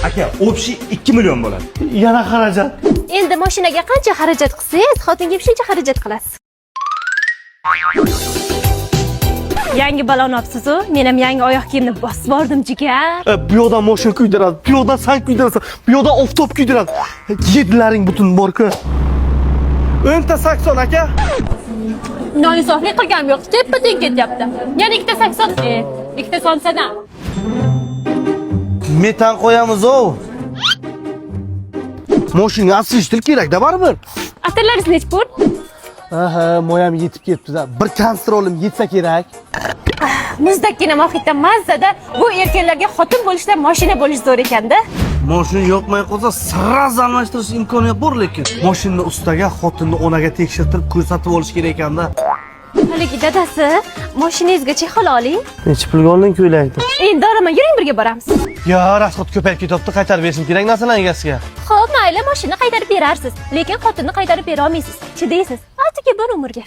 Aka, общий 2 million bo'ladi. Yana xarajat. Endi mashinaga qancha xarajat qilsangiz, xotinga shuncha xarajat qilasiz. Yangi balon olibsiz-ku, men ham yangi oyoq kiyimni bosib bordim jigar. Bu yoqdan mashina kuydiradi, bu yoqdan san kuydirasan, bu yoqdan oftob kuydiradi. Yedilaring butun bor-ku. O'nta 80 aka. Noinsoqlik qilganim yo'q, teppa-teng ketyapti. Yana ikkita 80, ikkita sonsana. Metan qo'yamiz-ov. Mashina asishtir kerak-da baribir. Atirlaringiz nech pul? Aha, moyam yetib ketdi-da. Bir kontrolim yetsa kerak. Muzdakkina mohiyda mazzada bu erkaklarga xotin bo'lishdan mashina bo'lish zo'r ekanda. Mashina yoqmay qolsa sразу almashtirish imkoniyati bor lekin. Mashina ustiga xotinni onaga tekshirtirib ko'rsatib olish kerak ekanda. Haligi dadasi, mashinangizga chexol oling. Necha pulga olding ko'ylakni? Endi oraman yuring birga boramiz. Yo, rasxod ko'payib ketyapti, qaytarib berishim kerak narsalarni egasiga. Xo'p, mayli, mashina qaytarib berarsiz, lekin xotinni qaytarib bera olmaysiz. Chidaysiz. Atigi bir umrga.